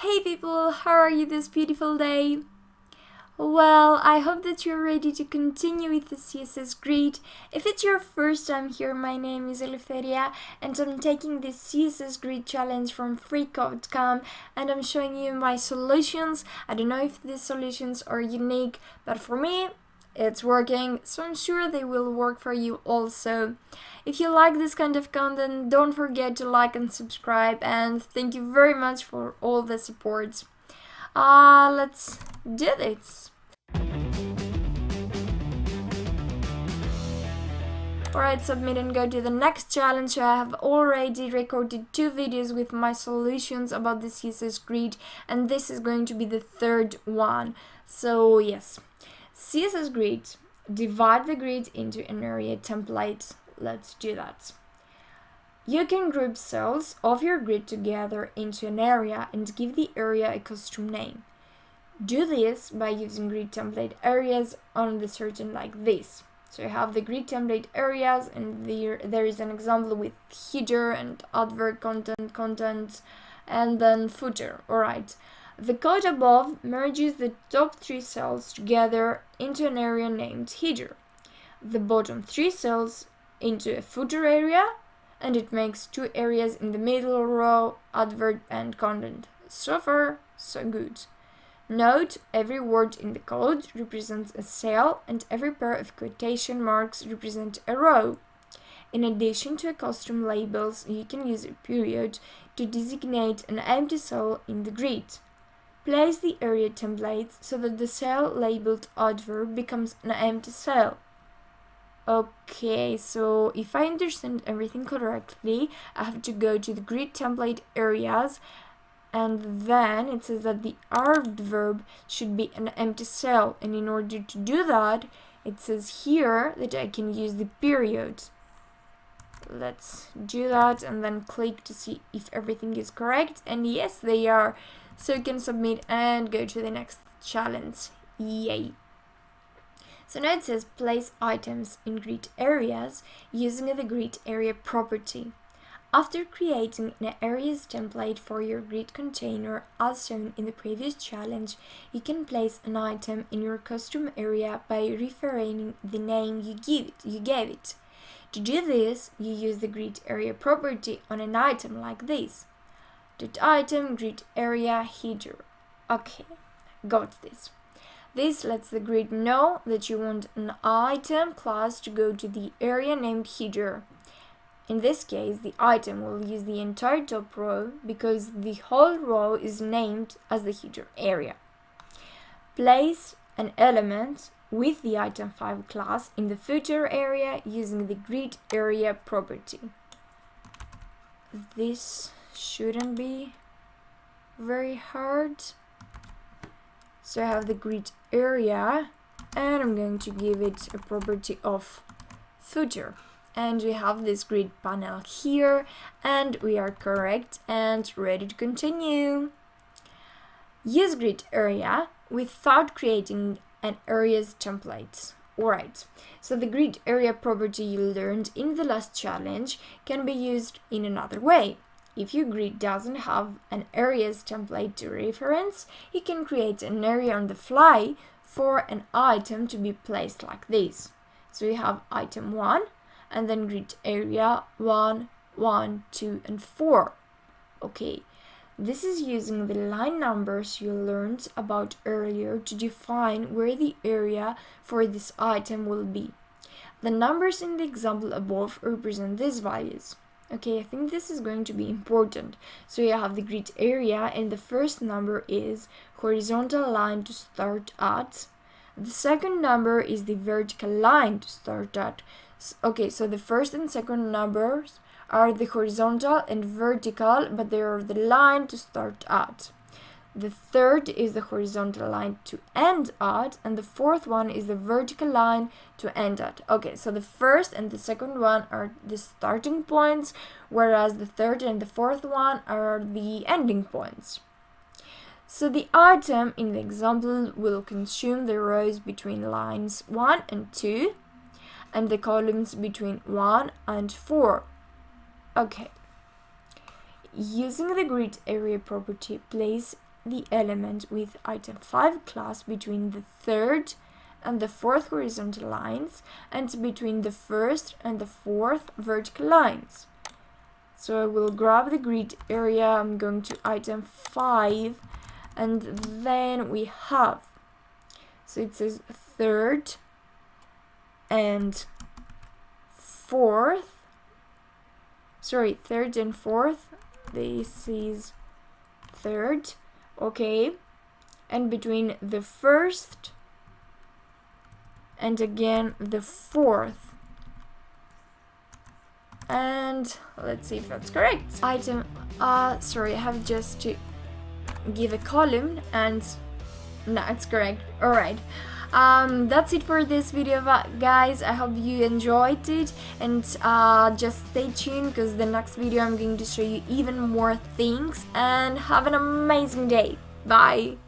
Hey people, how are you this beautiful day? Well, I hope that you're ready to continue with the CSS Grid. If it's your first time here, my name is Eleftheria and I'm taking this CSS Grid challenge from FreeCodeCamp and I'm showing you my solutions. I don't know if these solutions are unique, but for me, it's working, so I'm sure they will work for you also. If you like this kind of content, don't forget to like and subscribe, and thank you very much for all the support. Let's do this. Alright, submit and go to the next challenge. I have already recorded 2 videos with my solutions about the CSS Grid, and this is going to be the third one. So yes, CSS Grid, divide the grid into an area template. Let's do that. You can group cells of your grid together into an area and give the area a custom name. Do this by using grid template areas on the certain like this. So you have the grid template areas, and there is an example with header and advert content, and then footer. Alright. The code above merges the top 3 cells together into an area named header, the bottom 3 cells into a footer area, and it makes 2 areas in the middle row, advert and content. So far, so good. Note, every word in the code represents a cell and every pair of quotation marks represent a row. In addition to custom labels, you can use a period to designate an empty cell in the grid. Place the area templates so that the cell labeled adverb becomes an empty cell. Okay, so if I understand everything correctly, I have to go to the grid template areas, and then it says that the adverb should be an empty cell, and in order to do that, it says here that I can use the period. Let's do that and then click to see if everything is correct, and yes, they are. So you can submit and go to the next challenge. Yay! So now it says place items in grid areas using the grid area property. After creating an areas template for your grid container as shown in the previous challenge, you can place an item in your custom area by referencing the name you gave it. To do this, you use the grid area property on an item like this. .item grid area header. Okay, got this. This lets the grid know that you want an item class to go to the area named header. In this case, the item will use the entire top row because the whole row is named as the header area. Place an element with the item 5 class in the footer area using the grid area property. This shouldn't be very hard. So I have the grid area and I'm going to give it a property of footer, and we have this grid panel here, and we are correct and ready to continue. Use grid area without creating an areas template. Alright, so the grid area property you learned in the last challenge can be used in another way. If your grid doesn't have an areas template to reference, you can create an area on the fly for an item to be placed like this. So you have item 1 and then grid area 1, 1, 2 and 4. Okay, this is using the line numbers you learned about earlier to define where the area for this item will be. The numbers in the example above represent these values. Okay, I think this is going to be important. So you have the grid area, and the first number is horizontal line to start at. The second number is the vertical line to start at. Okay, so the first and second numbers are the horizontal and vertical, but they are the line to start at. The third is the horizontal line to end at, and the fourth one is the vertical line to end at. Okay, so the first and the second one are the starting points, whereas the third and the fourth one are the ending points. So the item in the example will consume the rows between lines 1 and 2, and the columns between 1 and 4. Okay. Using the grid area property, place the element with item 5 class between the third and the fourth horizontal lines and between the first and the fourth vertical lines. So I will grab the grid area, I'm going to item 5, and then we have, so it says third and fourth, third and fourth, this is third, okay, and between the first and again the fourth, and let's see if that's correct. Item, sorry, I have just to give a column, and no, it's correct. Alright, that's it for this video, guys. I hope you enjoyed it, and just stay tuned because the next video I'm going to show you even more things, and have an amazing day. Bye.